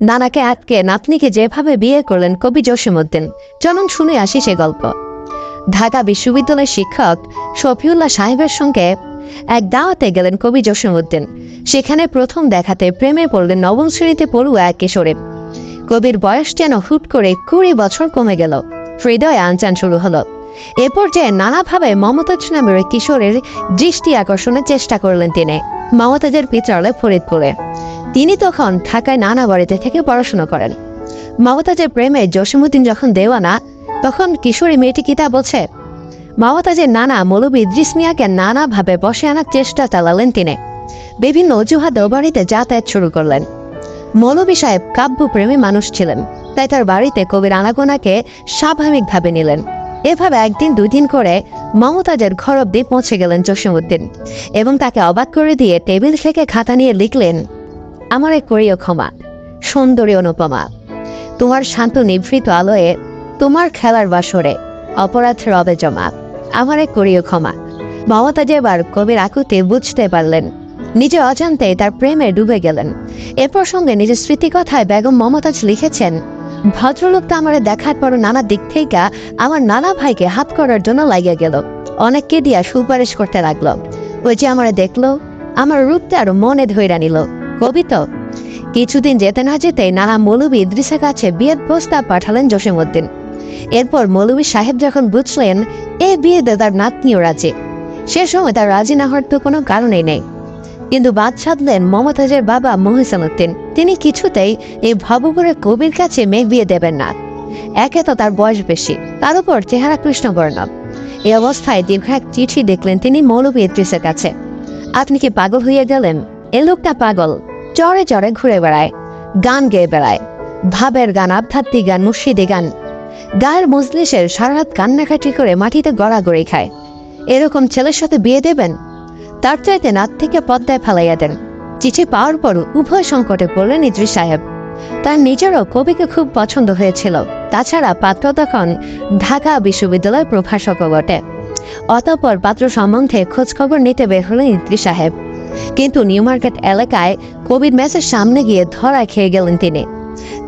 নানাকে আটকে নাতনিকে যেভাবে বিয়ে করলেন কবি জসিমউদ্দিন, চলুন শুনে আসি সে গল্প। ঢাকা বিশ্ববিদ্যালয়ের শিক্ষক শফিউল্লাহ সাহেবের সঙ্গে এক দাওয়াতে গেলেন কবি জসিমউদ্দিন। সেখানে প্রথম দেখাতে প্রেমে পড়লেন নবম শ্রেণীতে পড়ুয়া এক কিশোরী। কবির বয়স যেন হুট করে 20 বছর কমে গেল। হৃদয়ে আনচান শুরু হলো। এ পর্যায়ে নানাভাবে মমতাজ নামের ওই কিশোরের দৃষ্টি আকর্ষণের চেষ্টা করলেন তিনি। মমতাজের পিত্রালয় ফরিদপুরে। তিনি তখন ঢাকায় নানা বাড়িতে থেকে পড়াশোনা করেন। মমতাজের প্রেমে জসিমউদ্দিন যখন দেওয়ানা, তখন কিশোরী মেয়েটি কি তা বলছে? মমতাজের নানা মৌলভী ইদ্রিস মিয়াকে নানাভাবে বসে আনার চেষ্টা চালালেন তিনি। বিভিন্ন অজুহাতে বাড়িতে যাতায়াত শুরু করলেন। মৌলভী সাহেব কাব্যপ্রেমী মানুষ ছিলেন, তাই তার বাড়িতে কবির আনাগোনাকে স্বাভাবিকভাবে নিলেন। এভাবে একদিন দুই দিন করে মমতাজের ঘর অব্দি পৌঁছে গেলেন জসিমউদ্দিন এবং তাকে অবাক করে দিয়ে টেবিল থেকে খাতা নিয়ে লিখলেন, আমারে করিও ক্ষমা সুন্দরী অনুপমা, তোমার শান্ত নিভৃত আলোয়ে, তোমার খেলার বাসরে অপরাধ রবে জমা, আমারে করিও ক্ষমা। মমতাজ এবার কবির আকুতি বুঝতে পারলেন, নিজে অজান্তে তার প্রেমে ডুবে গেলেন। এ প্রসঙ্গে নিজের স্মৃতিকথায় বেগম মমতাজ লিখেছেন, ভদ্রলোকটা আমার দেখার পর নানা দিক থেকে আমার নানা ভাইকে হাত করার জন্য লাগিয়ে গেল। অনেককে দিয়া সুপারিশ করতে লাগলো। ওই যে আমার দেখলো, আমার রূপটা আরো মনে ধইরা নিল। কবি তো। কিছুদিন যেতে না যেতে নানা মৌলভী ইদ্রিসের কাছে বিয়ের প্রস্তাব পাঠালেন জসিমউদ্দিন। এরপর মৌলভী সাহেব যখন বুঝলেন এ বিয়েতে তার নাতনিও রাজি, সে সময় তার রাজি না হওয়ার তো কোনো কারণেই নেই। কিন্তু বাদ সাধলেন মমতাজের বাবা মহিউদ্দিন উদ্দিন। তিনি কিছুতেই এই ভবঘুরে কবির কাছে মেয়ে বিয়ে দেবেন না। একে তো তার বয়স বেশি, তার উপর চেহারা কৃষ্ণবর্ণ। এই অবস্থায় দীর্ঘ এক চিঠি দেখলেন তিনি মৌলভী ইদ্রিসের কাছে। আপনি কি পাগল হইয়া গেলেন? এ লোকটা পাগল, চরে চরে ঘুরে বেড়ায়, গান গেয়ে বেড়ায়, ভাবের গান, আধ্যাত্মিক গান, মুর্শিদি গান, গায়ের মজলিসের সারা রাত কান্নাকাটি করে মাটিতে গড়াগড়ি খায়। এরকম ছেলের সাথে বিয়ে দেবেন? তার চাইতে নাত থেকে পদ্মায় ফেলাইয়া দেন। চিঠি পাওয়ার পর উভয় সংকটে পড়লেন ইদ্রিস সাহেব। তার নিজেরও কবিকে খুব পছন্দ হয়েছিল। তাছাড়া পাত্র তখন ঢাকা বিশ্ববিদ্যালয়ের প্রভাষকও বটে। অতঃপর পাত্র সম্বন্ধে খোঁজখবর নিতে বের হলেন ইদ্রিস সাহেব। কিন্তু নিউ মার্কেট এলাকায় কবির মেসের সামনে গিয়ে ধরা খেয়ে গেলেন তিনি।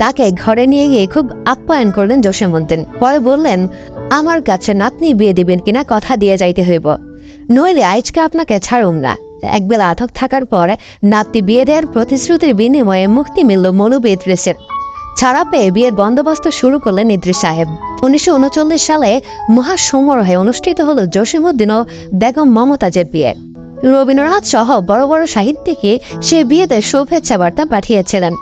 তাকে ঘরে নিয়ে গিয়ে খুব আপ্যায়ন করলেন জসিমউদ্দিন। পরে বললেন, আমার কাছে নাতনি বিয়ে দিবেন কিনা কথা দিয়ে যাইতে হইব, নইলে আজকে আপনাকে ছাড়ুম না। একবেলা আটক থাকার পর নাতনি বিয়ে দেওয়ার প্রতিশ্রুতির বিনিময়ে মুক্তি মিলল মৌলভী ইদ্রিসের। ছাড়া পেয়ে বিয়ের বন্দোবস্ত শুরু করলেন ইদ্রিস সাহেব। 1939 সালে মহাসমারোহে অনুষ্ঠিত হল জসিমউদ্দিন ও বেগম মমতাজের বিয়ে। রবীন্দ্রনাথ সহ বড় বড় সাহিত্যিকই সে বিয়েতে শুভেচ্ছা বার্তা পাঠিয়েছিলেন।